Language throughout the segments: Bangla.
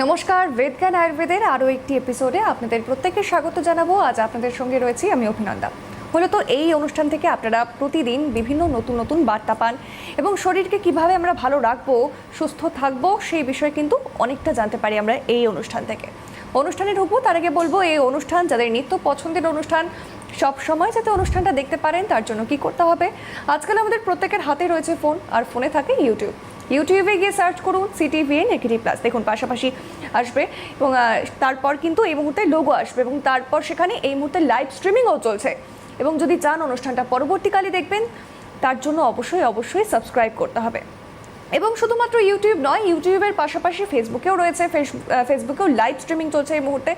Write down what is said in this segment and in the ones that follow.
নমস্কার, বেদজ্ঞান আয়ুর্বেদের আরও একটি এপিসোডে আপনাদের প্রত্যেককে স্বাগত জানাবো। আজ আপনাদের সঙ্গে রয়েছি আমি অভিনন্দা। মূলত এই অনুষ্ঠান থেকে আপনারা প্রতিদিন বিভিন্ন নতুন নতুন বার্তা পান এবং শরীরকে কিভাবে আমরা ভালো রাখবো, সুস্থ থাকবো, সেই বিষয়ে কিন্তু অনেকটা জানতে পারি আমরা এই অনুষ্ঠান থেকে। অনুষ্ঠানে ঢুকবো তার আগে বলবো, এই অনুষ্ঠান যাদের নিত্য পছন্দের অনুষ্ঠান, সব সময় যাতে অনুষ্ঠানটা দেখতে পারেন তার জন্য কি করতে হবে। আজকাল আমাদের প্রত্যেকের হাতে রয়েছে ফোন, আর ফোনে থাকে ইউটিউবে গিয়ে সার্চ করুন CTVN AKT+, দেখুন পাশাপাশি আসবে এবং তারপর কিন্তু এই মুহূর্তে লোগো আসবে এবং তারপর সেখানে এই মুহূর্তে লাইভ স্ট্রিমিংও চলছে। এবং যদি চান অনুষ্ঠানটা পরবর্তীকালে দেখবেন তার জন্য অবশ্যই সাবস্ক্রাইব করতে হবে। এবং শুধুমাত্র ইউটিউব নয়, ইউটিউবের পাশাপাশি ফেসবুকেও রয়েছে, ফেসবুকেও লাইভ স্ট্রিমিং চলছে এই মুহূর্তে।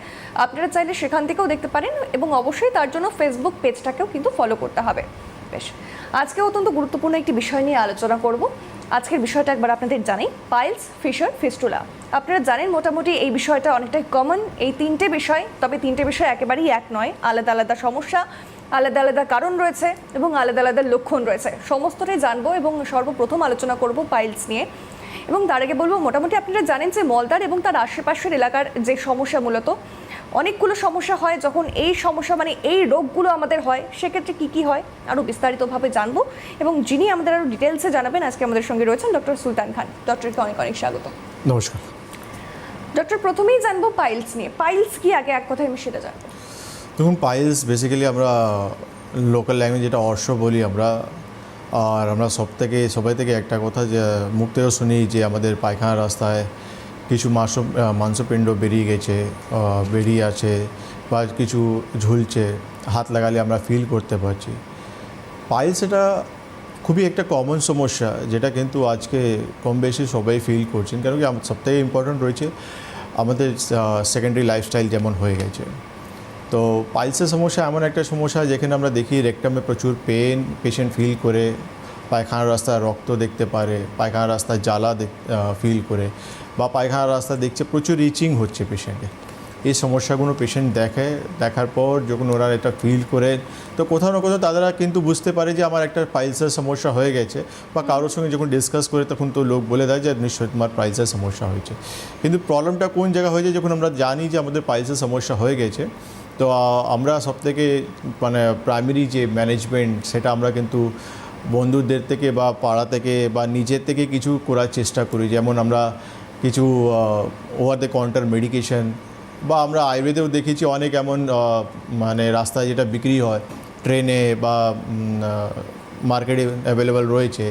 আপনারা চাইলে সেখান থেকেও দেখতে পারেন এবং অবশ্যই তার জন্য ফেসবুক পেজটাকেও কিন্তু ফলো করতে হবে। বেশ, আজকে অত্যন্ত গুরুত্বপূর্ণ একটি বিষয় নিয়ে আলোচনা করব। আজকের বিষয়টা একবার আপনাদের জানাই, পাইলস, ফিশার, ফিস্টুলা। আপনারা জানেন মোটামুটি এই বিষয়টা অনেকটাই কমন, এই তিনটে বিষয়। তবে তিনটে বিষয় একেবারেই এক নয়, আলাদা আলাদা সমস্যা, আলাদা আলাদা কারণ রয়েছে এবং আলাদা আলাদা লক্ষণ রয়েছে। সমস্তটাই জানবো এবং সর্বপ্রথম আলোচনা করব পাইলস নিয়ে। এবং তার আগে বলবো, মোটামুটি আপনারা জানেন যে মলদ্বার এবং তার আশেপাশের এলাকার যে সমস্যা, মূলত অনেকগুলো সমস্যা হয় যখন এই সমস্যা এই রোগগুলো আমাদের হয়, সেক্ষেত্রে কী হয় আরও বিস্তারিতভাবে জানবো। এবং যিনি আমাদের আরও ডিটেলসে জানাবেন, আজকে আমাদের সঙ্গে রয়েছেন ডক্টর সুলতান খান। ডক্টরকে অনেক অনেক স্বাগত। নমস্কার ডক্টর, প্রথমেই জানবো পাইলস নিয়ে। পাইলস কি আগে এক কথায় আমি সেটা জানবো। দেখুন, পাইলস বেসিক্যালি আমরা লোকাল ল্যাঙ্গুয়েজ যেটা অর্শ বলি আমরা, আর আমরা সবাই থেকে একটা কথা যে মুখ থেকেও শুনি যে আমাদের পায়খানা রাস্তায় কিছু মাংসপিণ্ড বেরিয়ে আছে বা কিছু ঝুলছে, হাত লাগালে আমরা ফিল করতে পারছি। পাইলস এটা খুবই একটা কমন সমস্যা, যেটা কিন্তু আজকে কম বেশি সবাই ফিল করছেন, কেন কি সবথেকে ইম্পর্ট্যান্ট রয়েছে আমাদের সেকেন্ডারি লাইফস্টাইল যেমন হয়ে গেছে। তো পাইলসের সমস্যা এমন একটা সমস্যা যেখানে আমরা দেখি রেকটামে প্রচুর পেশেন্ট ফিল করে, পায়খানার রাস্তায় রক্ত দেখতে পারে, পায়খানার রাস্তায় জ্বালা ফিল করে, বা পায়খানার রাস্তা দেখছে প্রচুর ইচিং হচ্ছে পেশেন্টের। এই সমস্যাগুলো পেশেন্ট দেখার পর যখন ওরা এটা ফিল করে, তো কোথাও না কোথাও তারা কিন্তু বুঝতে পারে যে আমার একটা পাইলসের সমস্যা হয়ে গেছে, বা কারোর সঙ্গে যখন ডিসকাস করে তখন তো লোক বলে দেয় যে নিশ্চয়ই তোমার পাইলসের সমস্যা হয়েছে। কিন্তু প্রবলেমটা কোন জায়গা হয়েছে, যখন আমরা জানি যে আমাদের পাইলসের সমস্যা হয়ে গেছে, তো আমরা সবথেকে প্রাইমারি যে ম্যানেজমেন্ট, সেটা আমরা কিন্তু বন্ধুদের থেকে বা পাড়া থেকে বা নিজের থেকে কিছু করার চেষ্টা করি। যেমন আমরা কিছু ওভার দ্য কাউন্টার মেডিকেশন, বা আমরা আয়ুর্বেদেও দেখেছি অনেক এমন রাস্তায় যেটা বিক্রি হয়, ট্রেনে বা মার্কেটে অ্যাভেলেবেল রয়েছে,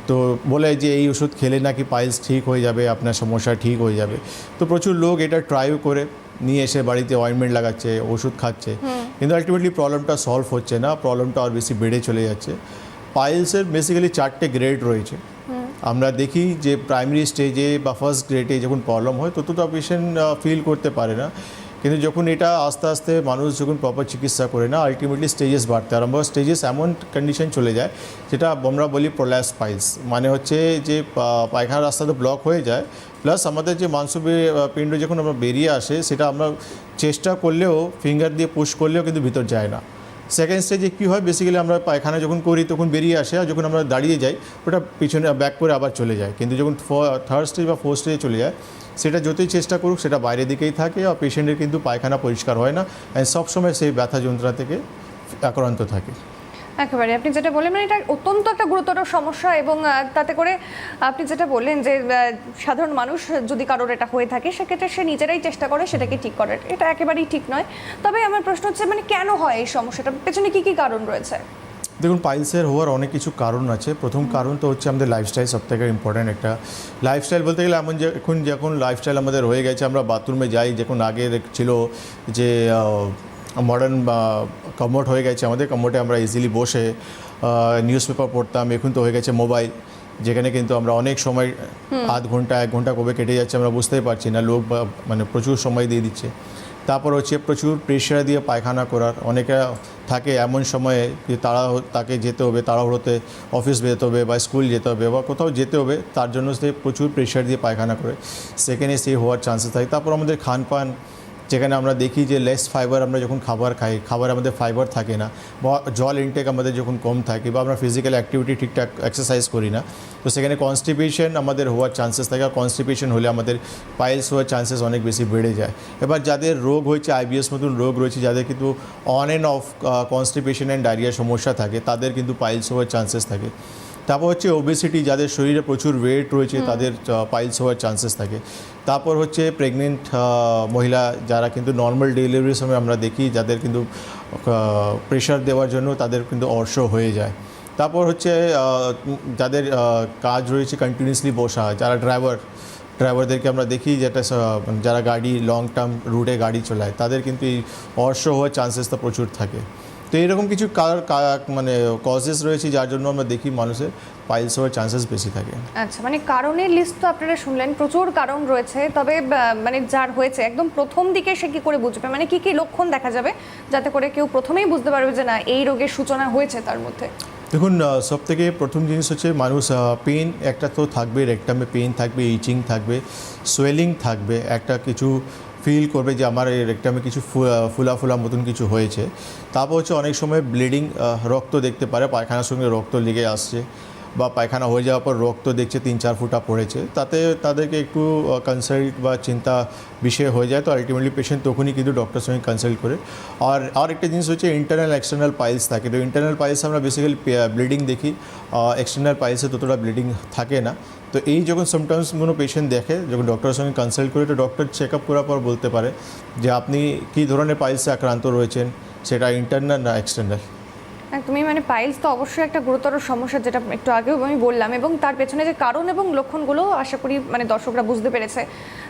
তো বলে যে এই ওষুধ খেলে নাকি পাইলস ঠিক হয়ে যাবে, আপনার সমস্যা ঠিক হয়ে যাবে। তো প্রচুর লোক এটা ট্রাইও করে নিয়ে এসে বাড়িতে অয়েন্টমেন্ট লাগাচ্ছে, ওষুধ খাচ্ছে, কিন্তু আলটিমেটলি প্রবলেমটা সলভ হচ্ছে না, প্রবলেমটা আর বেশি বেড়ে চলে যাচ্ছে। পাইলসের বেসিক্যালি 4টে গ্রেড রয়েছে। আমরা দেখি যে প্রাইমারি স্টেজে বা ফার্স্ট গ্রেডে যখন প্রবলেম হয় ততটা পেশেন্ট ফিল করতে পারে না, কিন্তু যখন এটা আস্তে আস্তে মানুষ যখন প্রপার চিকিৎসা করে না, আলটিমেটলি স্টেজেস বাড়তে আরম্ভ হয়। স্টেজেস এমন কন্ডিশন চলে যায় যেটা আমরা বলি প্রোল্যাপস পাইলস, হচ্ছে যে পায়খানার রাস্তাতে ব্লক হয়ে যায়, প্লাস আমাদের যে মাংসপিণ্ড যখন আমরা বেরিয়ে আসে, সেটা আমরা চেষ্টা করলেও, ফিঙ্গার দিয়ে পুশ করলেও কিন্তু ভিতর যায় না। সেকেন্ড স্টেজে কী হয়, বেসিক্যালি আমরা পায়খানা যখন করি তখন বেরিয়ে আসে, আর যখন আমরা দাঁড়িয়ে যাই ওটা পিছনে ব্যাক করে আবার চলে যায়। কিন্তু যখন থার্ড স্টেজ বা ফোর্থ স্টেজে চলে যায়, সেটা যতই চেষ্টা করুক সেটা বাইরের দিকেই থাকে, আর পেশেন্টের কিন্তু পায়খানা পরিষ্কার হয় না, সবসময় সেই ব্যথা যন্ত্রণা থেকে আক্রান্ত থাকে। একেবারে আপনি যেটা বললেন, এটা অত্যন্ত একটা গুরুতর সমস্যা। এবং তাতে করে আপনি যেটা বললেন যে সাধারণ মানুষ যদি কারোর এটা হয়ে থাকে, সেক্ষেত্রে সে নিজেরাই চেষ্টা করে সেটাকে ঠিক করার, এটা একেবারেই ঠিক নয়। তবে আমার প্রশ্ন হচ্ছে, কেন হয় এই সমস্যাটা, পেছনে কী কারণ রয়েছে? দেখুন, পাইলসের হওয়ার অনেক কিছু কারণ আছে। প্রথম কারণ তো হচ্ছে আমাদের লাইফস্টাইল, সবথেকে ইম্পর্ট্যান্ট একটা লাইফস্টাইল বলতে গেলে যখন লাইফস্টাইল আমাদের হয়ে গেছে, আমরা বাথরুমে যাই, যখন আগে ছিল যে মডার্ন বা কমোড হয়ে গেছে, আমাদের কমোডে আমরা ইজিলি বসে নিউজ পেপার পড়তাম। এখন তো হয়ে গেছে মোবাইল, যেখানে কিন্তু আমরা অনেক সময় আধ ঘন্টা 1 ঘন্টা কবে কেটে যাচ্ছে আমরা বুঝতেই পারছি না, লোক প্রচুর সময় দিয়ে দিচ্ছে। তারপর হচ্ছে প্রচুর প্রেশার দিয়ে পায়খানা করার, অনেকে থাকে এমন সময়ে যে তাকে যেতে হবে, তাড়াহুড়োতে অফিস যেতে হবে বা স্কুল যেতে হবে বা কোথাও যেতে হবে, তার জন্য সে প্রচুর প্রেশার দিয়ে পায়খানা করে, সেখানে সেই হওয়ার চান্সেস থাকে। তারপর আমাদের খানপান, যেখানে আমরা দেখি যে লেস ফাইবার আমরা যখন খাবার খাই, খাবার আমাদের ফাইবার থাকে না, বা জল ইনটেক আমাদের যখন কম থাকে, বা আমরা ফিজিক্যাল অ্যাক্টিভিটি ঠিকঠাক এক্সারসাইজ করি না, তো সেখানে কনস্টিপেশন আমাদের হওয়ার চান্সেস থাকে। আর কনস্টিপেশন হলে আমাদের পাইলস হওয়ার চান্সেস অনেক বেশি বেড়ে যায়। এবার যাদের রোগ হয়েছে, আইবিএস মতন রোগ রয়েছে, যাদের কিন্তু on and off constipation and ডায়রিয়ার সমস্যা থাকে, তাদের কিন্তু পাইলস হওয়ার চান্সেস থাকে। তারপর হচ্ছে ওবেসিটি, যাদের শরীরে প্রচুর ওয়েট রয়েছে, তাদের পাইলস হওয়ার চান্সেস থাকে। তারপর হচ্ছে প্রেগনেন্ট মহিলা, যারা কিন্তু নর্মাল ডেলিভারির সময় আমরা দেখি যাদের কিন্তু প্রেশার দেওয়ার জন্য তাদের কিন্তু অর্শ হয়ে যায়। তারপর হচ্ছে যাদের কাজ রয়েছে কন্টিনিউয়াসলি বসা, যারা ড্রাইভারদেরকে আমরা দেখি, যারা গাড়ি লং টার্ম রুটে গাড়ি চালায়, তাদের কিন্তু এই অর্শ হওয়ার চান্সেসটা প্রচুর থাকে। তো এরকম কিছু মানে কজেস রয়েছে যার জন্য আমরা দেখি মানুষের পাইলস হওয়ার চান্সেস বেশি থাকে। আচ্ছা, মানে কারণের লিস্ট তো আপনারা শুনলেন, প্রচুর কারণ রয়েছে, তবে মানে যার হয়েছে একদম প্রথম দিকে সে কি করে বুঝবে, মানে কি কি লক্ষণ দেখা যাবে যাতে করে কেউ প্রথমেই বুঝতে পারবে যে না এই রোগের সূচনা হয়েছে তার মধ্যে? দেখুন, সব থেকে প্রথম জিনিস হচ্ছে মানুষ পেন একটা তো থাকবে, রেকটামে পেন থাকবে, ইচিং থাকবে, সোয়েলিং থাকবে, একটা কিছু ফিল করবে যে আমার এই রেকটামে কিছু ফুলা মতন কিছু হয়েছে। তারপর হচ্ছে অনেক সময় ব্লিডিং, রক্ত দেখতে পারে, পায়খানার সঙ্গে রক্ত লেগে আসছে, বা পায়খানা হয়ে যাওয়ার পর রক্ত দেখছে 3-4 ফুটা পড়েছে, তাতে তাদেরকে একটু কনসাল্ট বা চিন্তা বিষয় হয়ে যায়। তো আলটিমেটলি পেশেন্ট তখনই কিন্তু ডক্টরের সঙ্গে কনসাল্ট করে। আর একটা জিনিস হচ্ছে ইন্টারনাল এক্সটার্নাল পাইলস থাকে। তো ইন্টারনাল পাইলস আমরা বেসিক্যালি ব্লিডিং দেখি, এক্সটার্নাল পাইলসে ততটা ব্লিডিং থাকে না। তো এই যখন সিমটমসগুলো পেশেন্ট দেখে, যখন ডক্টরের সঙ্গে কনসাল্ট করে, তো ডক্টর চেক আপ করার পর বলতে পারে যে আপনি কী ধরনের পাইলসে আক্রান্ত রয়েছেন, সেটা ইন্টারনাল না এক্সটার্নাল। একদমই, মানে পাইলস তো অবশ্যই একটা গুরুতর সমস্যা, যেটা একটু আগেও আমি বললাম, এবং তার পেছনে যে কারণ এবং লক্ষণগুলো আশা করি মানে দর্শকরা বুঝতে পেরেছে।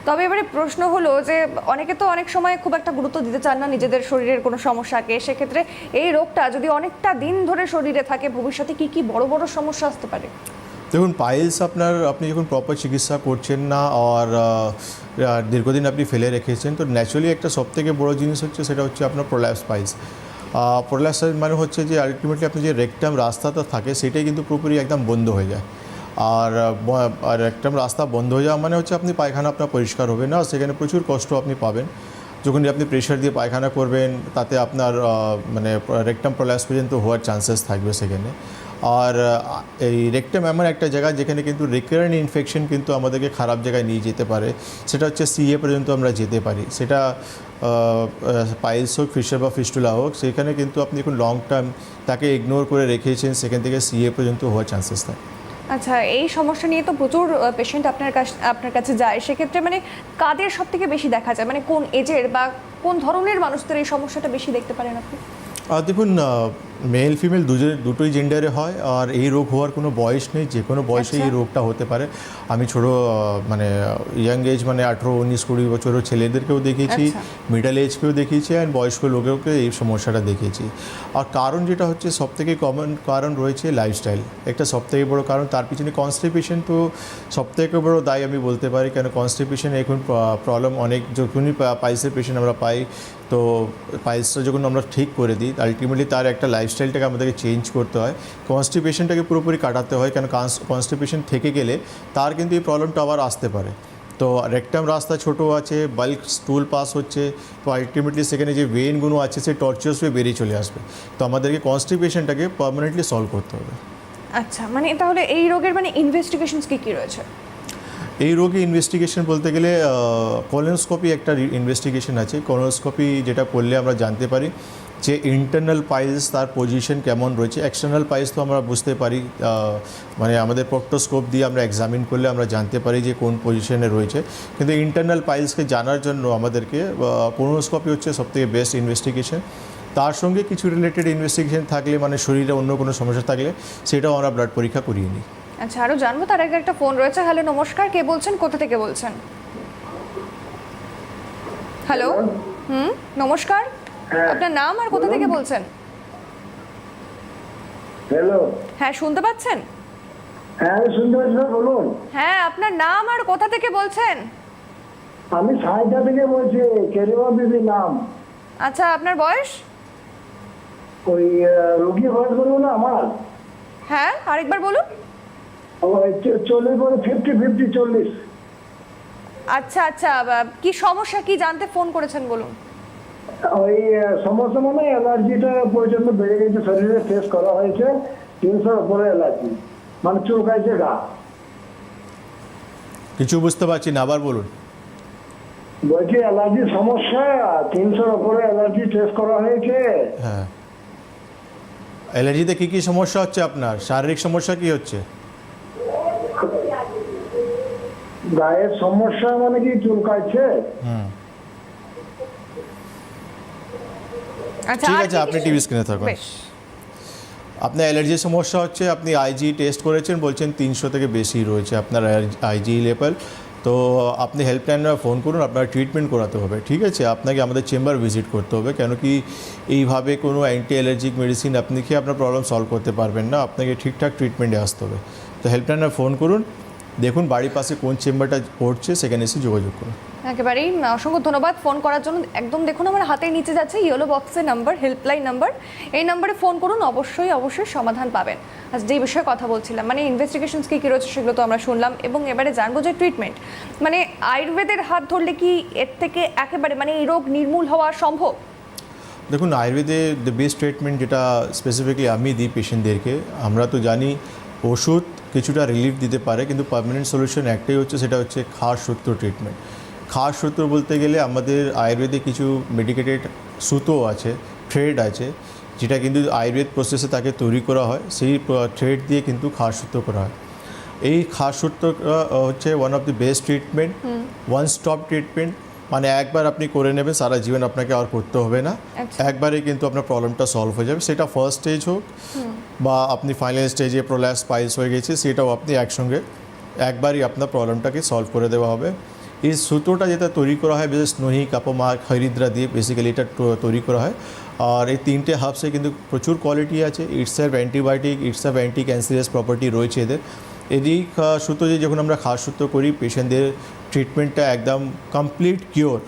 তবে এবারে প্রশ্ন হলো যে অনেকে তো অনেক সময় খুব একটা গুরুত্ব দিতে চান না নিজেদের শরীরের কোনো সমস্যাকে, সেক্ষেত্রে এই রোগটা যদি অনেকটা দিন ধরে শরীরে থাকে, ভবিষ্যতে কি কি বড় বড় সমস্যা আসতে পারে? দেখুন, পাইলস আপনি যখন প্রপার চিকিৎসা করছেন না, আর দীর্ঘদিন আপনি ফেলে রেখেছেন, তো ন্যাচুরালি একটা সবথেকে বড় জিনিস হচ্ছে সেটা হচ্ছে আপনার প্রোল্যাপস পাইলস। প্রোল্যাপস মানে হচ্ছে যে আলটিমেটলি আপনি যে রেকটাম রাস্তাটা থাকে সেটাই কিন্তু পুরোপুরি একদম বন্ধ হয়ে যায়। আর রেকটাম রাস্তা বন্ধ হয়ে যাওয়া মানে হচ্ছে আপনি পায়খানা আপনার পরিষ্কার হবে না, সেখানে প্রচুর কষ্ট আপনি পাবেন। যখনই আপনি প্রেশার দিয়ে পায়খানা করবেন, তাতে আপনার মানে রেকটাম প্রোল্যাপস পর্যন্ত হওয়ার চান্সেস থাকবে সেখানে। আর এই রেকটাম এমন একটা জায়গা যেখানে কিন্তু রিকারেন্ট ইনফেকশন কিন্তু আমাদেরকে খারাপ জায়গায় নিয়ে যেতে পারে, সেটা হচ্ছে সিএ পর্যন্ত আমরা যেতে পারি। সেটা পাইলস হোক, ফিশার বা ফিস্টুলা হোক, সেখানে কিন্তু আপনি এখন লং টার্ম তাকে ইগনোর করে রেখেছেন, সেখান থেকে সিএ পর্যন্ত হওয়ার চান্সেস থাকে। আচ্ছা, এই সমস্যা নিয়ে তো প্রচুর পেশেন্ট আপনার কাছে যায়, সেক্ষেত্রে মানে কাদের সব থেকে বেশি দেখা যায়, মানে কোন এজের বা কোন ধরনের মানুষদের এই সমস্যাটা বেশি দেখতে পারেন আপনি? দেখুন, মেল ফিমেল দুটোই জেন্ডারে হয়, আর এই রোগ হওয়ার কোনো বয়স নেই, যে কোনো বয়সে এই রোগটা হতে পারে। আমি ছোটো মানে ইয়াং এজ মানে 18-19-20 বছরের ছেলেদেরকেও দেখিয়েছি, মিডল এজকেও দেখিয়েছি, অ্যান্ড বয়স্ক লোকেওকে এই সমস্যাটা দেখিয়েছি। আর কারণ যেটা হচ্ছে সবথেকে কমন কারণ রয়েছে লাইফস্টাইল, একটা সবথেকে বড় কারণ। তার পিছনে কনস্টিপেশন তো সবথেকে বড় দায় আমি বলতে পারি, কেন কনস্টিপেশন এখন প্রবলেম অনেক, যখনই পাইলসের পেশেন্ট আমরা পাই, তো পাইলসটা যখন আমরা ঠিক করে দিই, আলটিমেটলি তার একটা লাইফস্টাইলটাকে আমাদেরকে চেঞ্জ করতে হয়, কনস্টিপেশনটাকে পুরোপুরি কাটাতে হয়। কেন কনস্টিপেশন থেকে গেলে তার কিন্তু এই প্রবলেমটা আবার আসতে পারে। তো রেকটাম রাস্তা ছোটো আছে, বাল্ক স্টুল পাস হচ্ছে, তো আলটিমেটলি সেখানে যে ভেনগুলো আছে সে টর্চার্স হয়ে বেরিয়ে চলে আসবে। তো আমাদেরকে কনস্টিপেশনটাকে পার্মানেন্টলি সলভ করতে হবে। আচ্ছা, মানে তাহলে এই রোগের মানে ইনভেস্টিগেশনস কি রয়েছে? এই রোগে ইনভেস্টিগেশন বলতে গেলে কোলোনোস্কোপি একটা ইনভেস্টিগেশন আছে। কোলোনোস্কোপি যেটা করলে আমরা জানতে পারি যে ইন্টারনাল পাইলস তার পজিশন কেমন রয়েছে। এক্সটার্নাল পাইলস তো আমরা বুঝতে পারি, মানে আমাদের প্রক্টোস্কোপ দিয়ে আমরা এক্সামিন করলে আমরা জানতে পারি যে কোন পজিশনে রয়েছে, কিন্তু ইন্টারনাল পাইলসকে জানার জন্য আমাদেরকে কোলোনোস্কোপি হচ্ছে সবথেকে বেস্ট ইনভেস্টিগেশন। তার সঙ্গে কিছু রিলেটেড ইনভেস্টিগেশন থাকলে, মানে শরীরে অন্য কোনো সমস্যা থাকলে, সেটাও আমরা ব্লাড পরীক্ষা করিয়ে নিই। আচ্ছা, আরও জানবো তার আগে একটা ফোন রয়েছে। হ্যালো, নমস্কার, কে বলছেন, কোথা থেকে বলছেন? হ্যালো, নমস্কার, আপনার নাম আর কোথা থেকে বলছেন? হ্যালো, হ্যাঁ, শুনতে পাচ্ছেন? হ্যাঁ শুনতে পাচ্ছি, বলুন। হ্যাঁ, আপনার নাম আর কোথা থেকে বলছেন? আমি সাইডা থেকে বলছি, কেরিমা বিবি নাম। আচ্ছা, আপনার বয়স? ওই রোগী বয়স বলবো না আমার? হ্যাঁ, আরেকবার বলুন। 40 50 40। আচ্ছা আচ্ছা, কি সমস্যা, কি জানতে ফোন করেছেন বলুন। ওই সমস্যা মানে অ্যালার্জিটা পর্যন্ত বেড়ে গেছে, শরীরে টেস্ট করা হয়েছে 300 উপরে অ্যালার্জি, মানে চুলকাইছে গা। কিছু বুঝতে পারছি না, আবার বলুন। বলছি অ্যালার্জির সমস্যা, 300 উপরে অ্যালার্জি টেস্ট করা হয়েছে। হ্যাঁ, অ্যালার্জিতে কী কী সমস্যা হচ্ছে আপনার? শারীরিক সমস্যা কি হচ্ছে? গায়ের সমস্যা মানে কি চুলকাইছে। আচ্ছা, ঠিক আর আছে, কি আপনি কিছু? টিভি স্ক্রিনে থাকুন। বেশ। আপনার অ্যালার্জির সমস্যা হচ্ছে, আপনি আইজি টেস্ট করেছেন, বলছেন 300 থেকে বেশি রয়েছে আপনার আইজি লেভেল। তো আপনি হেল্পলাইনে ফোন করুন, আপনার ট্রিটমেন্ট করাতে হবে। ঠিক আছে, আপনাকে আমাদের চেম্বার ভিজিট করতে হবে, কেন কি এইভাবে কোনো অ্যান্টি অ্যালার্জিক মেডিসিন আপনি খেয়ে আপনার প্রবলেম সলভ করতে পারবেন না, আপনাকে ঠিকঠাক ট্রিটমেন্টে আসতে হবে। তো হেল্পলাইনে ফোন করুন, দেখুন বাড়ির পাশে কোন চেম্বারটা পড়ছে, সেখানে এসে যোগাযোগ করুন। একেবারেই অসংখ্য ধন্যবাদ ফোন করার জন্য। একদম দেখুন আমার হাতের নিচে যাচ্ছে ইয়েলো বক্সের নাম্বার, হেল্পলাইন নাম্বার। এই নাম্বারে ফোন করুন, অবশ্যই অবশ্যই সমাধান পাবেন। আজ যে বিষয়ে কথা বলছিলাম, মানে ইনভেস্টিগেশনস কী কী রয়েছে সেগুলো তো আমরা শুনলাম, এবং এবারে জানবো যে ট্রিটমেন্ট, মানে আয়ুর্বেদের হাত ধরলে কি এর থেকে একেবারে মানে এই রোগ নির্মূল হওয়া সম্ভব? দেখুন, আয়ুর্বেদে দ্য বেস্ট ট্রিটমেন্ট যেটা স্পেসিফিকলি আমি দিই পেশেন্টদেরকে, আমরা তো জানি ওষুধ কিছুটা রিলিফ দিতে পারে, কিন্তু পার্মানেন্ট সলিউশন একটাই হচ্ছে, সেটা হচ্ছে খাস সূত্র ট্রিটমেন্ট। খাস সূত্র বলতে গেলে আমাদের আয়ুর্বেদে কিছু মেডিকেটেড সুতো আছে, থ্রেড আছে, যেটা কিন্তু আয়ুর্বেদ প্রসেসে তাকে তৈরি করা হয়, সেই থ্রেড দিয়ে কিন্তু খাস সূত্র করা হয়। এই খাস সূত্র হচ্ছে one of the best treatment, one stop treatment. মানে একবার আপনি করে নেবেন, সারা জীবন আপনাকে আর করতে হবে না, আচ্ছা। একবারে কিন্তু আপনার প্রবলেমটা সলভ হয়ে যাবে। সেটা ফার্স্ট স্টেজ হোক বা আপনি ফাইনাল স্টেজে প্রোল্যাপস পাইলস হয়ে গেছে, সেটাও আপনি একসঙ্গে একবারই আপনার প্রবলেমটাকে সলভ করে দেওয়া হবে। এই সুতোটা যেটা তৈরি করা হয় বিশেষ নহি কাপমা হরিদ্রা দিয়ে বেসিক্যালি এটা তৈরি করা হয়। আর এই তিনটে হার্বসে কিন্তু প্রচুর কোয়ালিটি আছে, itself antibiotic, itself anti cancerous property রয়েছে এদের। এই সুতো দিয়ে যখন আমরা খাস সুতো করি, পেশেন্টদের ট্রিটমেন্টটা একদম কমপ্লিট কিওর,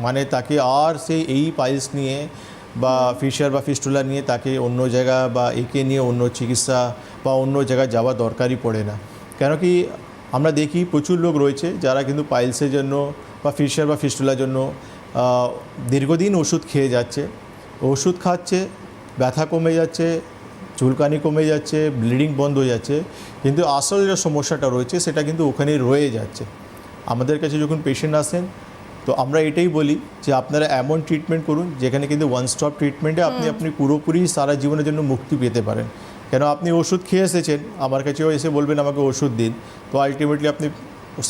মানে তাকে আর এই পাইলস নিয়ে বা ফিশার বা ফিস্টুলা নিয়ে তাকে অন্য জায়গা বা একে নিয়ে অন্য চিকিৎসা বা অন্য জায়গায় যাওয়া দরকারই পড়ে না। কেন কি আমরা দেখি প্রচুর লোক রয়েছে যারা কিন্তু পাইলসের জন্য বা ফিশার বা ফিস্টুলার জন্য দীর্ঘদিন ওষুধ খেয়ে যাচ্ছে, ওষুধ খাচ্ছে, ব্যথা কমে যাচ্ছে, চুলকানি কমে যাচ্ছে, ব্লিডিং বন্ধ হয়ে যাচ্ছে, কিন্তু আসল যে সমস্যাটা রয়েছে সেটা কিন্তু ওখানেই রয়ে যাচ্ছে। আমাদের কাছে যখন পেশেন্ট আসেন, তো আমরা এটাই বলি যে আপনারা এমন ট্রিটমেন্ট করুন যেখানে কিন্তু ওয়ান স্টপ ট্রিটমেন্টে আপনি পুরোপুরি সারা জীবনের জন্য মুক্তি পেতে পারেন। কেন আপনি ওষুধ খেয়ে এসেছেন, আমার কাছেও এসে বলবেন আমাকে ওষুধ দিন, তো আলটিমেটলি আপনি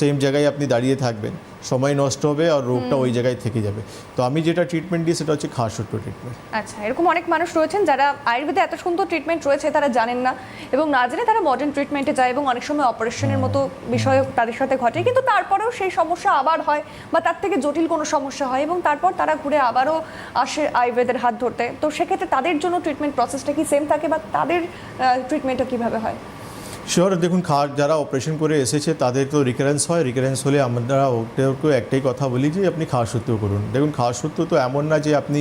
সেম জায়গায় আপনি দাঁড়িয়ে থাকবেন, সময় নষ্ট হবে আর রোগটা ওই জায়গায় থেকে যাবে। তো আমি যেটা ট্রিটমেন্ট দিই সেটা হচ্ছে খাস সূত্র ট্রিটমেন্ট। আচ্ছা, এরকম অনেক মানুষ রয়েছেন যারা আয়ুর্বেদে এত সুন্দর ট্রিটমেন্ট রয়েছে তারা জানেন না, এবং না জেনে তারা মডার্ন ট্রিটমেন্টে যায়, এবং অনেক সময় অপারেশনের মতো বিষয় তাদের সাথে ঘটে, কিন্তু তারপরেও সেই সমস্যা আবার হয় বা তার থেকে জটিল কোনো সমস্যা হয়, এবং তারপর তারা ঘুরে আবারও আসে আয়ুর্বেদের হাত ধরতে। তো সেক্ষেত্রে তাদের জন্য ট্রিটমেন্ট প্রসেসটা কি সেম থাকে, বা তাদের ট্রিটমেন্টটা কীভাবে হয়? শিওর, দেখুন যারা অপারেশন করে এসেছে তাদের তো রিকারেন্স হয়, রিকারেন্স হলে আমরা ওদেরকে একটাই কথা বলি যে আপনি খাস সূত্র করুন। দেখুন, খাস সূত্র তো এমন না যে আপনি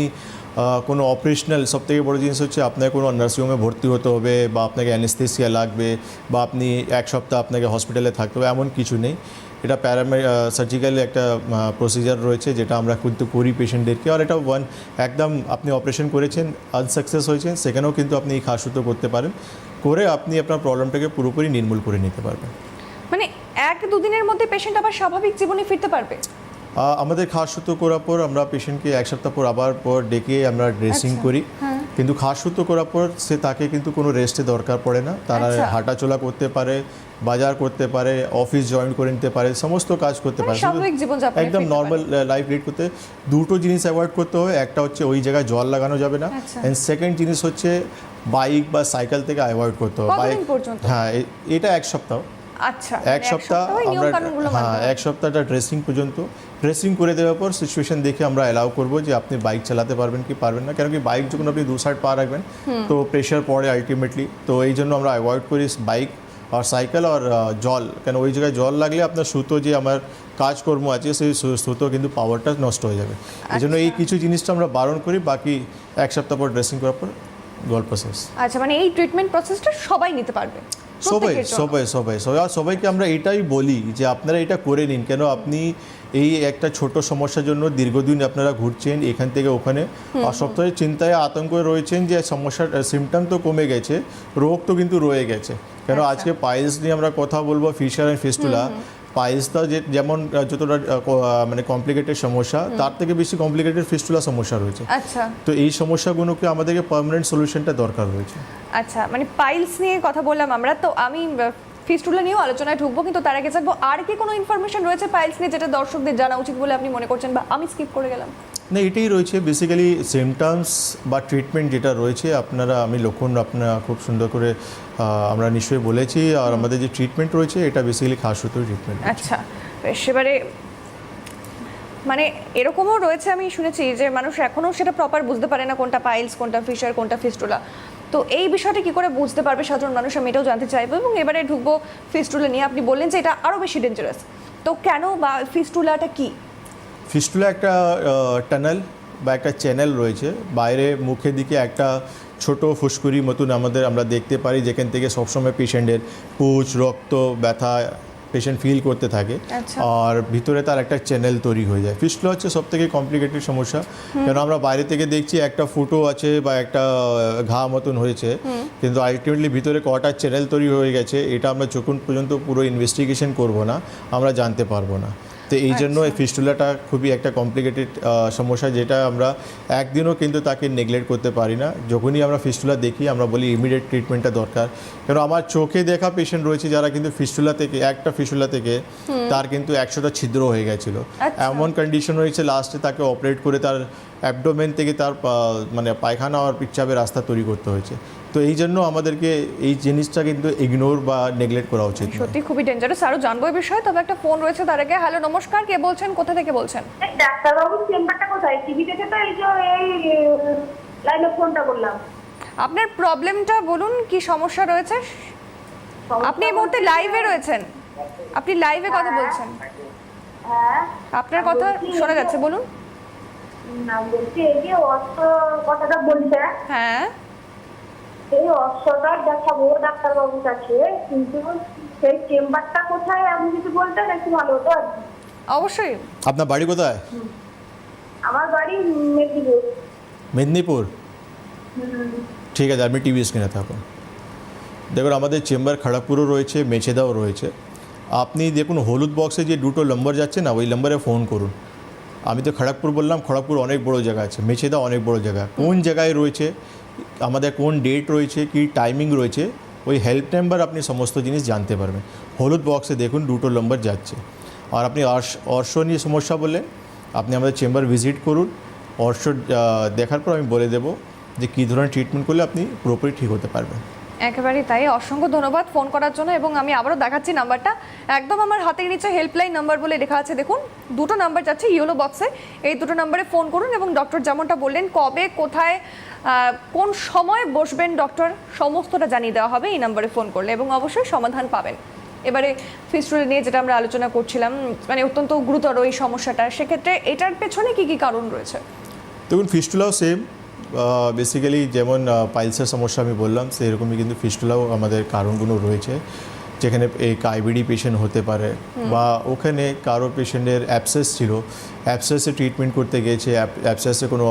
কোনো অপারেশনাল, সবথেকে বড় জিনিস হচ্ছে আপনাকে কোনো নার্সিংহোমে ভর্তি হতে হবে বা আপনাকে অ্যানেস্থেসিয়া লাগবে বা আপনি এক সপ্তাহ আপনাকে হসপিটালে থাকতে হবে, এমন কিছু নেই। এটা সার্জিক্যাল একটা প্রসিজার রয়েছে যেটা আমরা কিন্তু করি পেশেন্টদেরকে, আর এটা একদম আপনি অপারেশন করেছেন, আনসাকসেস হয়েছেন, সেখানেও কিন্তু আপনি এই খাস সূত্র করতে পারেন, করে আপনি আপনার প্রবলেমটাকে পুরোপুরি নির্মূল করে নিতে পারবেন। মানে 1-2 দিনের মধ্যে পেশেন্ট আবার স্বাভাবিক জীবনে ফিরতে পারবে? আমাদের খাস সূত্র করার পর আমরা পেশেন্টকে এক সপ্তাহ পর আবার ডেকে আমরা ড্রেসিং করি, কিন্তু খাস সূত্র করার পর তাকে কিন্তু কোনো রেস্টে দরকার পড়ে না। তারা হাঁটাচলা করতে পারে, বাজার করতে পারে, অফিস জয়েন করে নিতে পারে, সমস্ত কাজ করতে পারে, স্বাভাবিক জীবনযাপনে একদম নর্মাল লাইফ লিড করতে। দুটো জিনিস অ্যাভয়েড করতে হবে, একটা হচ্ছে ওই জায়গায় জল লাগানো যাবে না, অ্যান্ড সেকেন্ড জিনিস হচ্ছে বাইক বা সাইকেল থেকে অ্যাভয়েড করতে হবে। কতদিন পর্যন্ত? হ্যাঁ, এটা 1 সপ্তাহ। আচ্ছা, এক সপ্তাহ আমরা, হ্যাঁ, 1 সপ্তাহটা ড্রেসিং পর্যন্ত। ড্রেসিং করে দেওয়ার পর সিচুয়েশন দেখে আমরা অ্যালাউ করবো যে আপনি বাইক চালাতে পারবেন কি পারবেন না, কেন কি বাইক যখন আপনি 2 সাইড পা রাখবেন তো প্রেশার পড়ে আলটিমেটলি। তো এই জন্য আমরা অ্যাভয়েড করি বাইক আর সাইকেল আর জল, কেন ওই জায়গায় জল লাগলে আপনার সুতো যে আমার কাজকর্ম আছে সেই সুতো কিন্তু পাওয়ারটা নষ্ট হয়ে যাবে। এই জন্য এই কিছু জিনিসটা আমরা বারণ করি, বাকি 1 সপ্তাহ পর ড্রেসিং করার পর গল্প শেষ। আচ্ছা, মানে এই ট্রিটমেন্ট প্রসেসটা সবাই নিতে পারবে? সবাই প্রত্যেকের জন্য। সবাই সবাই সবাই আর সবাইকে আমরা এটাই বলি যে আপনারা এটা করে নিন, কেন আপনি এই একটা ছোট সমস্যার জন্য দীর্ঘদিন আপনারা ঘুরছেন এখান থেকে ওখানে, আর সপ্তাহে চিন্তায় আতঙ্কে রয়েছেন যে সমস্যার সিমটম তো কমে গেছে, রোগ তো কিন্তু রয়ে গেছে। কেন আজকে পাইলস নিয়ে আমরা কথা বলবো, ফিশার অ্যান্ড ফিস্টুলা। পাইলসটা যেমন যতটা মানে কমপ্লিকেটেড সমস্যা, তার থেকে বেশি কমপ্লিকেটেড ফিস্টুলা সমস্যা রয়েছে। আচ্ছা তো এই সমস্যাগুলোকে আমাদেরকে পার্মানেন্ট সলিউশনটা দরকার রয়েছে। আচ্ছা, মানে পাইলস নিয়ে কথা বললাম আমরা, তো আমি ফিস্টুলা নিয়েও আলোচনায় ঢুকবো, কিন্তু তার আগে জানবো আর কি কোনো ইনফরমেশন রয়েছে পাইলস নিয়ে যেটা দর্শকদের জানা উচিত বলে আপনি মনে করছেন, বা আমি স্কিপ করে গেলাম? না, এটাই রয়েছে বেসিক্যালি সিমটমস বা ট্রিটমেন্ট যেটা রয়েছে। আপনারা লক্ষণ আপনারা খুব সুন্দর করে আমরা নিশ্চয়ই বলেছি, আর আমাদের যে ট্রিটমেন্ট রয়েছে এটা বেসিক্যালি খাসুতোর ট্রিটমেন্ট। আচ্ছা, এবারে মানে এরকমও রয়েছে, আমি শুনেছি যে মানুষ এখনও সেটা প্রপার বুঝতে পারে না কোনটা পাইলস, কোনটা ফিশার, কোনটা ফিস্টুলা। তো এই বিষয়টা কি করে বুঝতে পারবে সাধারণ মানুষ, আমি এটাও জানতে চাইবো। এবং এবারে ঢুকবো ফিস্টুলা নিয়ে। আপনি বললেন যে এটা আরও বেশি ডেঞ্জারাস, তো কেন, বা ফিস্টুলাটা কি? ফিস্টুলা একটা টানেল বা একটা চ্যানেল রয়েছে, বাইরে মুখের দিকে একটা ছোট ফুসকুড়ি মতন আমরা দেখতে পারি, যেখান থেকে সবসময় পেশেন্টের পুজ, রক্ত, ব্যথা পেশেন্ট ফিল করতে থাকে, আচ্ছা। আর ভিতরে তার একটা চ্যানেল তৈরি হয়ে যায়। ফিস্টুলা হচ্ছে সব থেকে কমপ্লিকেটেড সমস্যা, কেন আমরা বাইরে থেকে দেখছি একটা ফুটো আছে বা একটা ঘা মতন হয়েছে, কিন্তু আলটিমেটলি ভিতরে কটা চ্যানেল তৈরি হয়ে গেছে এটা আমরা যখন পর্যন্ত পুরো ইনভেস্টিগেশন করব না আমরা জানতে পারবো না। তো এই জন্য এই ফিস্টুলাটা খুবই একটা কমপ্লিকেটেড সমস্যা, যেটা আমরা একদিনও কিন্তু তাকে নেগলেক্ট করতে পারি না। যখনই আমরা ফিস্টুলা দেখি আমরা বলি ইমিডিয়েট ট্রিটমেন্টটা দরকার। কারণ আমার চোখে দেখা পেশেন্ট রয়েছে যারা কিন্তু ফিস্টুলা থেকে তার কিন্তু 100টা ছিদ্র হয়ে গেছিলো। এমন কন্ডিশন হয়েছে লাস্টে তাকে অপারেট করে তার অ্যাবডোমেন থেকে তার মানে পায়খানা আর পিচ্চাপের রাস্তা তৈরি করতে হয়েছে। তো এই জন্য আমাদেরকে এই জিনিসটা কিন্তু ইগনোর বা নেগলেক্ট করা উচিত নয়। সত্যি খুবই ডেঞ্জারাস। আরও জানবো এই বিষয়ে, তবে একটা ফোন রয়েছে তার আগে। হ্যালো, নমস্কার, কে বলছেন, কোথা থেকে বলছেন? ডাক্তারবাবুর চেম্বারটা কোথায়? টিভি দেখে তো এই যে এই লাইনে ফোনটা করলাম। আপনার প্রবলেমটা বলুন, কি সমস্যা রয়েছে? আপনি এই মুহূর্তে লাইভে রয়েছেন, আপনি লাইভে কথা বলছেন, হ্যাঁ আপনার কথা শোনা যাচ্ছে, বলুন। না, বলছি এই যে অস্ত্র কথাটা বলছে, হ্যাঁ, এই অস্ত্রটা দেখাবো ডাক্তারবাবুর কাছে, কিন্তু সেই চেম্বারটা কোথায় আপনি যদি বলতেন একটু ভালো হতো আর কি। অবশ্যই। আপনার বাড়ি কোথায়? আমার বাড়ি মেদিনীপুর। মেদিনীপুর? ঠিক আছে, আপনি টিভি স্ক্রিনে থাকুন। দেখুন, আমাদের চেম্বার খড়গপুরও রয়েছে, মেছেদাও রয়েছে। আপনি দেখুন হলুদ বক্সে যে দুটো নম্বর যাচ্ছে না, ওই নম্বরে ফোন করুন। আমি তো খড়গপুর বললাম, খড়গপুর অনেক বড় জায়গা আছে, মেছেদা অনেক বড় জায়গা। কোন জায়গায় রয়েছে, আমাদের কোন ডেট রয়েছে, কি টাইমিং রয়েছে, ওই হেল্প নাম্বার আপনি সমস্ত জিনিস জানতে পারবেন। হলুদ বক্সে দেখুন দুটো নম্বর যাচ্ছে। আর আপনি অর্শ নিয়ে সমস্যা বললেন, আপনি আমাদের চেম্বার ভিজিট করুন। অর্শ দেখার পর আমি বলে দেবো যে কী ধরনের ট্রিটমেন্ট করলে আপনি পুরোপুরি ঠিক হতে পারবেন। একেবারেই তাই, অসংখ্য ধন্যবাদ ফোন করার জন্য। এবং আমি আবারও দেখাচ্ছি নাম্বারটা, একদম আমার হাতের নিচে হেল্পলাইন নাম্বার বলে লেখা আছে, দেখুন দুটো নাম্বার যাচ্ছে ইয়েলো বক্সে, এই দুটো নাম্বারে ফোন করুন। এবং ডক্টর যেমনটা বললেন, কবে, কোথায়, কোন সময় বসবেন ডক্টর, সমস্তটা জানিয়ে দেওয়া হবে এই নাম্বারে ফোন করলে, এবং অবশ্যই সমাধান পাবেন। এবারে ফিস্টুলা নিয়ে যেটা আমরা আলোচনা করছিলাম, মানে অত্যন্ত গুরুতর এই সমস্যাটা, সেক্ষেত্রে এটার পেছনে কি কি কারণ রয়েছে? দেখুন, ফিস্টুলাও সেম, বেসিক্যালি যেমন পাইলসের সমস্যা আমি বললাম, সেরকমই কিন্তু ফিস্টুলাও আমাদের কারণগুলো রয়েছে, যেখানে এই আইবিডি পেশেন্ট হতে পারে, বা ওখানে কারো পেশেন্টের অ্যাবসেস ছিল, অ্যাবসেসে ট্রিটমেন্ট করতে গিয়েছে, অ্যাবসেসে কোনো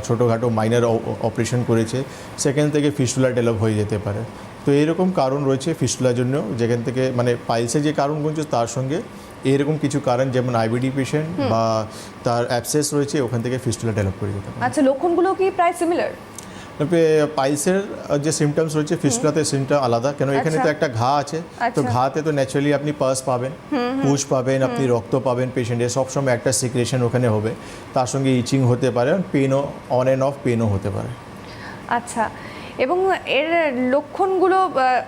ছোটোখাটো মাইনার অপারেশন করেছে, সেখান থেকে ফিস্টুলা ডেভেলপ হয়ে যেতে পারে। তো এরকম কারণ রয়েছে ফিস্টুলার জন্য, যেখান থেকে মানে পাইলসের যে কারণগুলো তার সঙ্গে এরকম কিছু কারণ, যেমন আইবিডি পেশেন্ট বা তার অ্যাবসেস রয়েছে, ওখান থেকে ফিস্টুলা ডেভেলপ করে যেতে পারে। আচ্ছা, লক্ষণগুলো কি প্রায় সিমিলার? পাইলসের যে সিমটমস রয়েছে ফিস্টুলাতে সিমটম আলাদা, কেন এখানে তো একটা ঘা আছে, তো ঘাতে তো ন্যাচারালি আপনি পাস পাবেন, পুজ পাবেন, আপনি রক্ত পাবেন, পেশেন্টের সবসময় একটা সিক্রেশন ওখানে হবে, তার সঙ্গে ইচিং হতে পারে, পেনও অন অ্যান্ড অফ পেনও হতে পারে। আচ্ছা, এবং এর লক্ষণগুলো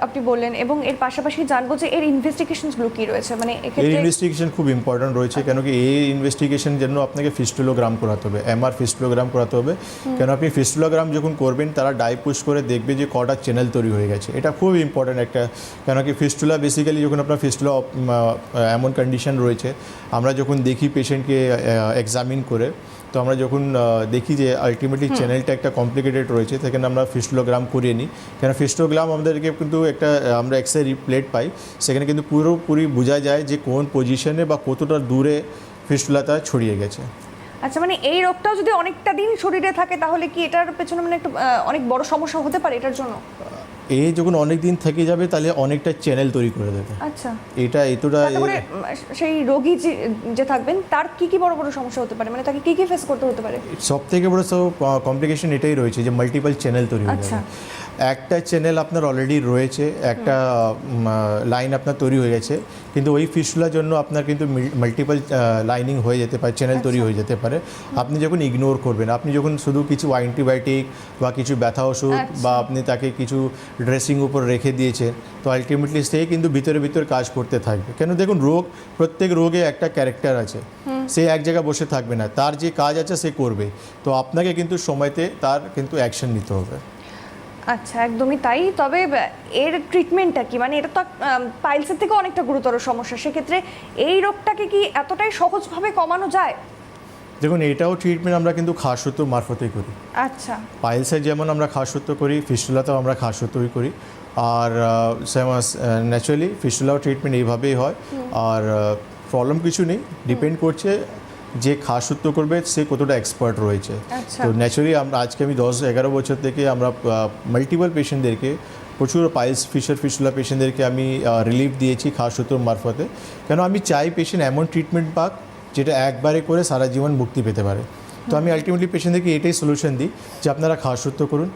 আপনি বললেন, এবং এর পাশাপাশি জানবো যে এর ইনভেস্টিগেশনসগুলো কি রয়েছে, মানে এই এক্ষেত্রে ইনভেস্টিগেশন খুব ইম্পর্ট্যান্ট রয়েছে, কেন কি এই ইনভেস্টিগেশন জন্য আপনাকে ফিস্টুলোগ্রাম করাতে হবে, এমআর ফিস্টুলোগ্রাম করাতে হবে। কেন আপনি ফিস্টুলোগ্রাম যখন করবেন তারা ডাইপুশ করে দেখবে যে কটা চ্যানেল তৈরি হয়ে গেছে, এটা খুব ইম্পর্ট্যান্ট একটা। কেন কি ফিস্টুলা বেসিক্যালি যখন আপনার ফিস্টুলা এমন কন্ডিশন রয়েছে, আমরা যখন দেখি পেশেন্টকে এক্সামিন করে, তো আমরা যখন দেখি যে আলটিমেটলি চ্যানেলটা একটা কমপ্লিকেটেড রয়েছে, সেখানে আমরা ফিস্টুলোগ্রাম করিয়ে নিই। কেন ফিস্টোগ্রাম আমাদেরকে কিন্তু একটা আমরা এক্সরে প্লেট পাই, সেখানে কিন্তু পুরোপুরি বোঝা যায় যে কোন পজিশনে বা কতটা দূরে ফিস্টুলাটা ছড়িয়ে গেছে। আচ্ছা, মানে এই রোগটাও যদি অনেকটা দিন শরীরে থাকে তাহলে কি এটার পেছনে মানে একটু অনেক বড় সমস্যা হতে পারে এটার জন্য? এই যখন অনেক দিন থেকে যাবে তাহলে অনেকটা চ্যানেল তৈরি করে দেবে। আচ্ছা, এটা এতটা তারপরে সেই রোগী যে থাকবেন তার কি কি বড় বড় সমস্যা হতে পারে, মানে তাকে কি কি ফেস করতে হতে পারে? সব থেকে বড় কমপ্লিকেশন এটাই রয়েছে যে মাল্টিপল চ্যানেল তৈরি হয়ে আচ্ছা। যাবে। একটা চ্যানেল আপনার অলরেডি রয়েছে, একটা লাইন আপনার তৈরি হয়ে গেছে, কিন্তু ওই ফিস্টুলার জন্য আপনার কিন্তু মাল্টিপল লাইনিং হয়ে যেতে পারে, চ্যানেল তৈরি হয়ে যেতে পারে। আপনি যখন ইগনোর করবেন, আপনি যখন শুধু কিছু অ্যান্টিবায়োটিক বা কিছু ব্যথা ওষুধ বা আপনি তাকে কিছু ড্রেসিং উপর রেখে দিয়েছেন, তো আলটিমেটলি সে কিন্তু ভিতরে কাজ করতে থাকবে। কেন দেখুন, প্রত্যেক রোগে একটা ক্যারেক্টার আছে, সে এক জায়গায় বসে থাকবে না, তার যে কাজ আছে সে করবে। তো আপনাকে কিন্তু সময়তে তার কিন্তু অ্যাকশন নিতে হবে। আচ্ছা, একদমই তাই। তবে এর ট্রিটমেন্টটা কি, মানে এটা তো পাইলসের থেকে অনেকটা গুরুতর সমস্যা, সেক্ষেত্রে এই রোগটাকে কি এতটাই সহজভাবে কমানো যায়? দেখুন, এটাও ট্রিটমেন্ট আমরা কিন্তু খাসসূত্র মারফতেই করি। আচ্ছা, পাইলসের যেমন আমরা খাসসূত্র করি, ফিস্টুলাতেও আমরা খাসসূত্রই করি। আর ন্যাচুরালি ফিস্টুলাও ট্রিটমেন্ট এইভাবেই হয়। আর প্রবলেম কিছু নেই, ডিপেন্ড করছে যে খাসসূত্র করবে সে কতটা এক্সপার্ট রয়েছে। আচ্ছা। তো ন্যাচুরালি আজকে আমি 10-11 বছর থেকে আমরা মাল্টিপল পেশেন্টদেরকে, প্রচুর পাইলস ফিস্টুলা পেশেন্টদেরকে আমি রিলিফ দিয়েছি খাসসূত্র মারফতে। কেন আমি চাই পেশেন্ট এমন ট্রিটমেন্ট পাক যেটা একবারে করে সারা জীবন মুক্তি পেতে পারে। তো আমি আলটিমেটলি পেশেন্টদেরকে এটাই সলিউশন দিই যে আপনারা খাসসূত্র করুন।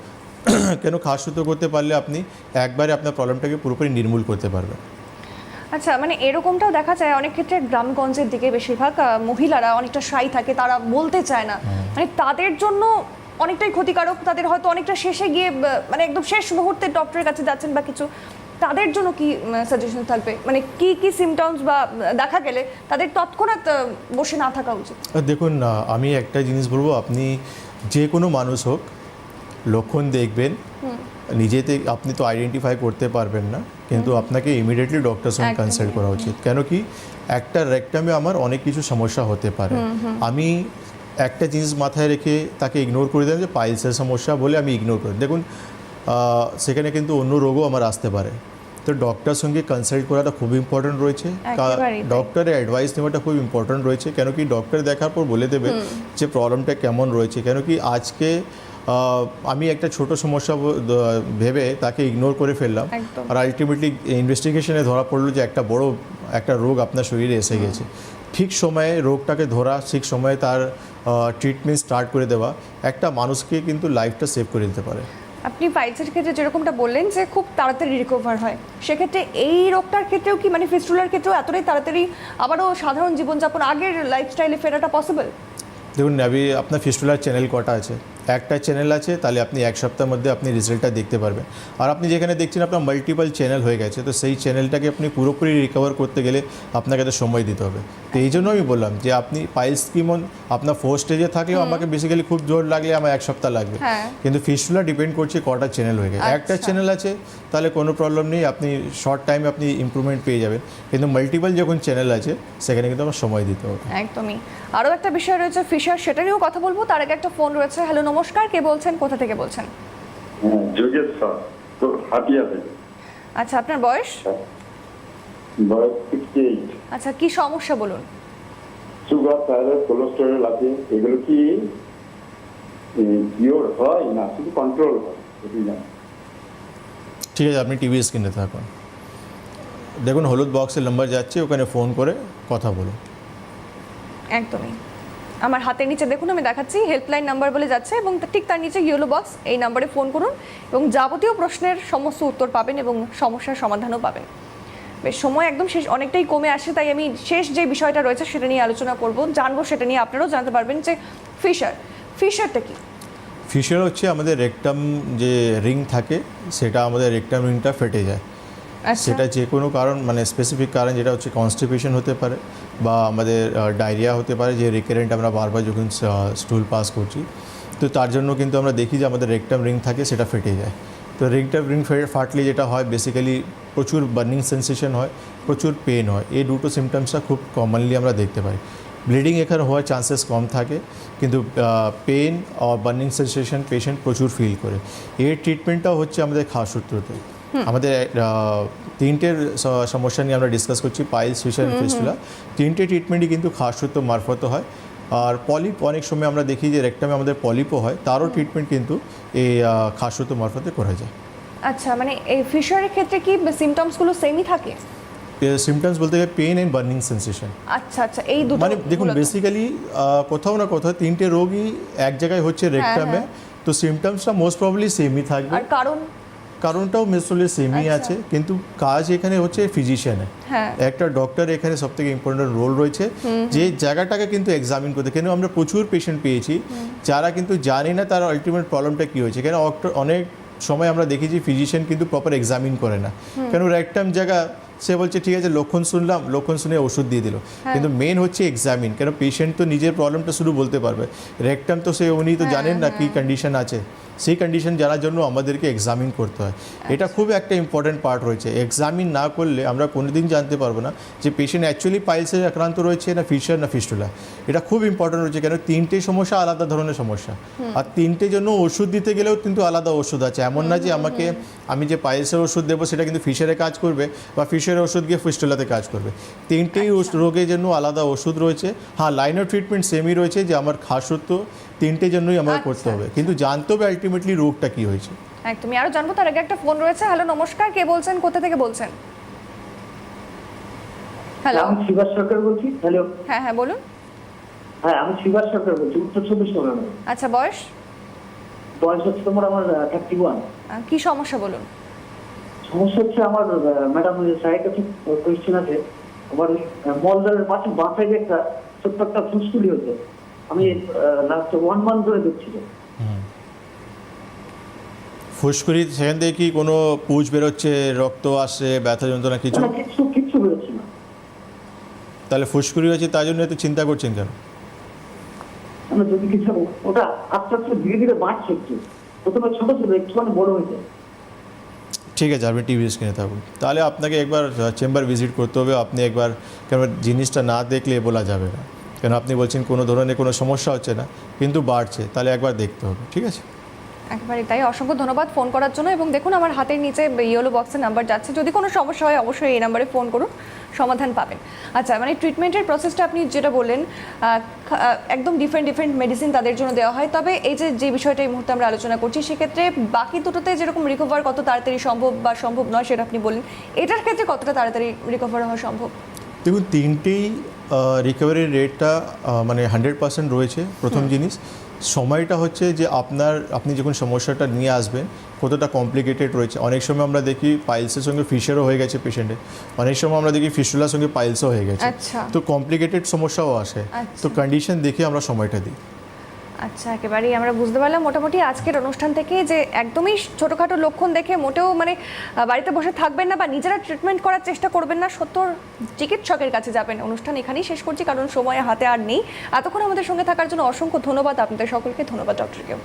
কেন খাসসূত্র করতে পারলে আপনি একবারে আপনার প্রবলেমটাকে পুরোপুরি নির্মূল করতে পারবেন। আচ্ছা, মানে এরকমটাও দেখা যায় অনেক ক্ষেত্রে গ্রামগঞ্জের দিকে বেশিরভাগ মহিলারা অনেকটা শাই থাকে, তারা বলতে চায় না, মানে তাদের জন্য অনেকটাই ক্ষতিকারক। তাদের হয়তো অনেকটা শেষে গিয়ে মানে একদম শেষ মুহূর্তে ডক্টরের কাছে যাচ্ছেন বা কিছু, তাদের জন্য কি সাজেশন থাকবে, মানে কি কি সিমটমস বা দেখা গেলে তাদের তৎক্ষণাৎ বসে না থাকা উচিত? দেখুন, আমি একটা জিনিস বলবো, আপনি যে কোনো মানুষ হোক, লক্ষণ দেখবেন নিজেতে আপনি তো আইডেন্টিফাই করতে পারবেন না, কিন্তু আপনাকে ইমিডিয়েটলি ডক্টরের সঙ্গে কনসাল্ট করা উচিত। কেন কি একটা রেকটামে আমার অনেক কিছু সমস্যা হতে পারে। আমি একটা জিনিস মাথায় রেখে তাকে ইগনোর করে দেন যে পাইলসের সমস্যা বলে আমি ইগনোর করি। দেখুন, সেখানে কিন্তু অন্য রোগও আমার আসতে পারে। তো ডক্টরের সঙ্গে কনসাল্ট করাটা খুব ইম্পর্ট্যান্ট রয়েছে, ডক্টরের অ্যাডভাইস নেওয়াটা খুব ইম্পর্ট্যান্ট রয়েছে। কেন কি ডক্টর দেখার পর বলে দেবে যে প্রবলেমটা কেমন রয়েছে। কেন কি আজকে আমি একটা ছোট সমস্যা ভেবে তাকে ইগনোর করে ফেললাম, আর আলটিমেটলি ইনভেস্টিগেশনে ধরা পড়লো যে একটা রোগ আপনার শরীরে এসে গেছে। ঠিক সময়ে রোগটাকে ধরা, ঠিক সময়ে তার ট্রিটমেন্ট স্টার্ট করে দেওয়া একটা মানুষকে কিন্তু লাইফটা সেভ করে দিতে পারে। আপনি পাইলসের ক্ষেত্রে যেরকমটা বললেন যে খুব তাড়াতাড়ি রিকভার হয়, সেক্ষেত্রে এই রোগটার ক্ষেত্রেও কি, মানে ফিস্টুলার ক্ষেত্রেও এতটাই তাড়াতাড়ি আবারও সাধারণ জীবনযাপন আগের লাইফস্টাইলে ফেরাটা পসিবল? দেখুন, আপনার ফিস্টুলার চ্যানেল কটা আছে? একটা চ্যানেল আছে, তাহলে আপনি এক সপ্তাহের মধ্যে আপনি রেজাল্টটা দেখতে পারবেন। আর আপনি যেখানে দেখছেন আপনার মাল্টিপল চ্যানেল হয়ে গেছে, তো সেই চ্যানেলটাকে আপনি পুরোপুরি রিকভার করতে গেলে আপনাকে তো সময় দিতে হবে। তো এই জন্য আমি বললাম যে আপনি পাইলস কিমন আপনার 4 স্টেজে থাকলেও আমাকে বেসিক্যালি খুব জোর লাগলে আমার 1 সপ্তাহ লাগবে, কিন্তু ফিস্টুলা ডিপেন্ড করছে কটা চ্যানেল হয়ে গেছে। একটা চ্যানেল আছে তাহলে কোনো প্রবলেম নেই, আপনি শর্ট টাইমে আপনি ইমপ্রুভমেন্ট পেয়ে যাবেন, কিন্তু মাল্টিপল যখন চ্যানেল আছে সেখানে কিন্তু আমার সময় দিতে হবে। একদমই। আরও একটা বিষয় রয়েছে ফিশার, সেটা নিয়েও কথা বলবো। তার আগে একটা ফোন রয়েছে। হ্যালো, নমস্কার, কে বলছেন, কোথা থেকে বলছেন? যোগেশ স্যার, তো হাতিয়া থেকে। আচ্ছা, আপনার বয়স? বয়স 68। আচ্ছা, কি সমস্যা বলুন? সুগার, থাইরয়েড, কোলেস্টেরল আছে, এগুলো কি কিওর হয় না শুধু কন্ট্রোল হয়? ঠিক আছে, আপনি টিভি স্ক্রিনে থাকুন, দেখুন হলুদ বক্সের নাম্বার যাচ্ছে, ওখানে ফোন করে কথা বলুন। একদমই। আমার হাতের নিচে দেখুন, আমি দেখাচ্ছি, হেল্পলাইন নাম্বার বলে যাচ্ছে এবং ঠিক তার নিচে ইয়েলো বক্স, এই নাম্বারে ফোন করুন এবং যাবতীয় প্রশ্নের সমস্ত উত্তর পাবেন এবং সমস্যার সমাধানও পাবেন। বেশ, সময় একদম শেষ, অনেকটাই কমে আসে, তাই আমি শেষ যে বিষয়টা রয়েছে সেটা নিয়ে আলোচনা করব, জানবো সেটা নিয়ে আপনারাও জানতে পারবেন যে ফিশারটা কি। ফিশার হচ্ছে আমাদের রেকটাম যে রিং থাকে, সেটা আমাদের রেকটাম রিংটা ফেটে যায়। সেটা যে কোনো কারণ, মানে স্পেসিফিক কারণ, যেটা হচ্ছে কনস্টিপেশন হতে পারে বা আমাদের ডায়রিয়া হতে পারে, যে রিকারেন্ট আমরা বারবার যখন স্টুল পাস করছি, তো তার জন্য কিন্তু আমরা দেখি যে আমাদের রেকটাম রিং থাকে সেটা ফেটে যায়। তো রেকটাম রিং ফাটলে যেটা হয় বেসিক্যালি প্রচুর বার্নিং সেন্সেশন হয়, প্রচুর পেন হয়। এই দুটো সিমটমসটা খুব কমনলি আমরা দেখতে পাই। ব্লিডিং এখানে হওয়ার চান্সেস কম থাকে, কিন্তু পেন আর বার্নিং সেন্সেশন পেশেন্ট প্রচুর ফিল করে। এর ট্রিটমেন্টটাও হচ্ছে আমাদের খাসসূত্রতে। আমাদের তিনটের সমস্যা নিয়ে আমরা ডিসকাস করছি, পাইলস, ফিশার, ফিস্টুলা। তিনটে ট্রিটমেন্টই কিন্তু খাসসূত্র মারফত হয়। আর পলিপ অনেক সময় আমরা দেখি যে রেকটামে আমাদের পলিপও হয়, তারও ট্রিটমেন্ট কিন্তু এই খাসসূত্র মারফতে করা যায়। আচ্ছা, মানে এই ফিশারের ক্ষেত্রে কি সিমটমসগুলো সেমই থাকে? সিমটমস বলতে গেলে পেন অ্যান্ড বার্নিং সেন্সেশন। আচ্ছা আচ্ছা, এই দুটো মানে দেখুন, মূলত। বেসিক্যালি কোথাও না কোথাও তিনটে রোগই এক জায়গায় হচ্ছে রেকটামে, তো সিমটমসটা মোস্ট প্রবাবলি সেমই থাকবে। আর কারণটাও মেসোলে সেমই আচ্ছা। আছে, কিন্তু কাজ এখানে হচ্ছে ফিজিশিয়ানের। হ্যাঁ। একটা ডক্টর এখানে সব থেকে ইম্পর্টেন্ট রোল রয়েছে, যে জায়গাটাকে কিন্তু এক্সামিন করতে। কেন আমরা প্রচুর পেশেন্ট পেয়েছি যারা কিন্তু জানি না তার আলটিমেট প্রবলেমটা কী হয়েছে। কেন অনেক সময় আমরা দেখেছি ফিজিশিয়ান কিন্তু প্রপার এক্সামিন করে না। কেন রেকটাম জায়গা সে বলছে ঠিক আছে লক্ষণ শুনলাম, লক্ষণ শুনে ওষুধ দিয়ে দিল, কিন্তু মেন হচ্ছে এক্সামিন। কেন পেশেন্ট তো নিজের প্রবলেমটা শুধু বলতে পারবে, রেকটাম তো উনি তো জানেন না কী কন্ডিশন আছে। সেই কন্ডিশন জানার জন্য আমাদেরকে এক্সামিন করতে হয়। এটা খুব একটা ইম্পর্টেন্ট পার্ট রয়েছে। এক্সামিন না করলে আমরা কোনোদিন জানতে পারবো না যে পেশেন্ট অ্যাকচুয়ালি পাইলসে আক্রান্ত রয়েছে না ফিশার না ফিস্টুলা। এটা খুব ইম্পর্টেন্ট রয়েছে, কেন তিনটে সমস্যা আলাদা ধরনের সমস্যা, আর তিনটে জন্য ওষুধ দিতে গেলেও কিন্তু আলাদা ওষুধ আছে। এমন না যে আমি যে পাইলসের ওষুধ দেবো সেটা কিন্তু ফিশারে কাজ করবে, বা ফিশারের ওষুধ গিয়ে ফিস্টুলাতে কাজ করবে। তিনটেই রোগের জন্য আলাদা ওষুধ রয়েছে। হ্যাঁ, লাইন অফ ট্রিটমেন্ট সেমই রয়েছে, যে আমার খাসসূত্র তিনটে জন্যই আমাকে করতে হবে, কিন্তু জানতে হবে আলটিমেটলি রোগটা কি হয়েছে। একদমই। আরো জানবো, তার আগে একটা ফোন রয়েছে। হ্যালো, নমস্কার, কে বলছেন, কোথা থেকে বলছেন? হ্যালো। আমি শিবাস সরকার বলছি। হ্যালো। হ্যাঁ হ্যাঁ, বলুন। হ্যাঁ, আমি শিবাস সরকার বলছি, উত্তর 24 পরগনা। আচ্ছা, বয়স? বয়স হচ্ছে তোমার আমার 31। কি সমস্যা বলুন? সমস্যা হচ্ছে আমার ম্যাডাম স্যারের কাছে কোয়েশ্চেন আছে। আমার মলদারের পাশে বাসায় একটা ছোট্ট একটা ফুসকুড়ি হচ্ছে। আমি লাস্ট 1 মান্থ ধরে দেখছি। ফুসকুড়ি সেখান থেকে কি কোনো পুজ বেরোচ্ছে, রক্ত আসছে, ব্যথা যন্ত্রণা কিছু? কিচ্ছু বেরোচ্ছে না। তাহলে ফুসকুড়ি হয়েছে তার জন্য এত চিন্তা করছেন কেন? যদি কিছু ওটা আস্তে আস্তে ধীরে ধীরে বাড়ছে, একটু প্রথমে ছোট ছিল, একটুখানি বড় হয়েছে। ঠিক আছে, আপনি টিভি স্ক্রিনে থাকুন। তাহলে আপনাকে একবার চেম্বার ভিজিট করতে হবে। আপনি একবার, কেন জিনিসটা না দেখলে বলা যাবে না। কেন আপনি বলছেন কোনো ধরনের কোনো সমস্যা হচ্ছে না, কিন্তু বাড়ছে, তাহলে একবার দেখতে হবে। ঠিক আছে, একেবারে তাই। অসংখ্য ধন্যবাদ ফোন করার জন্য। এবং দেখুন, আমার হাতের নিচে ইয়েলো বক্সের নাম্বার যাচ্ছে, যদি কোনো সমস্যা হয় অবশ্যই এই নাম্বারে ফোন করুন, সমাধান পাবেন। আচ্ছা, মানে ট্রিটমেন্টের প্রসেসটা আপনি যেটা বললেন, একদম ডিফারেন্ট মেডিসিন তাদের জন্য দেওয়া হয়। তবে এই যে বিষয়টা এই মুহূর্তে আমরা আলোচনা করছি, সেক্ষেত্রে বাকি দুটোতে যেরকম রিকভার কত তাড়াতাড়ি সম্ভব বা সম্ভব নয় সেটা আপনি বললেন, এটার ক্ষেত্রে কতটা তাড়াতাড়ি রিকভার হওয়া সম্ভব? দেখুন, তিনটেই রিকভারির রেটটা মানে 100% রয়েছে। প্রথম জিনিস, সময়টা হচ্ছে যে আপনি যখন সমস্যাটা নিয়ে আসবেন কতটা কমপ্লিকেটেড রয়েছে। অনেক সময় আমরা দেখি পাইলসের সঙ্গে ফিশারও হয়ে গেছে পেশেন্টের, অনেক সময় আমরা দেখি ফিস্টুলার সঙ্গে পাইলসও হয়ে গেছে। আচ্ছা। তো কমপ্লিকেটেড সমস্যাও আসে। তো কন্ডিশন দেখে আমরা সময়টা দিই। আচ্ছা, একেবারেই আমরা বুঝতে পারলাম মোটামুটি আজকের অনুষ্ঠান থেকে যে একদমই ছোটোখাটো লক্ষণ দেখে মোটেও মানে বাড়িতে বসে থাকবেন না বা নিজেরা ট্রিটমেন্ট করার চেষ্টা করবেন না, সত্য চিকিৎসকের কাছে যাবেন। অনুষ্ঠান এখানেই শেষ করছি, কারণ সময় হাতে আর নেই। এতক্ষণ আমাদের সঙ্গে থাকার জন্য অসংখ্য ধন্যবাদ আপনাদের সকলকে। ধন্যবাদ ডক্টরকেও।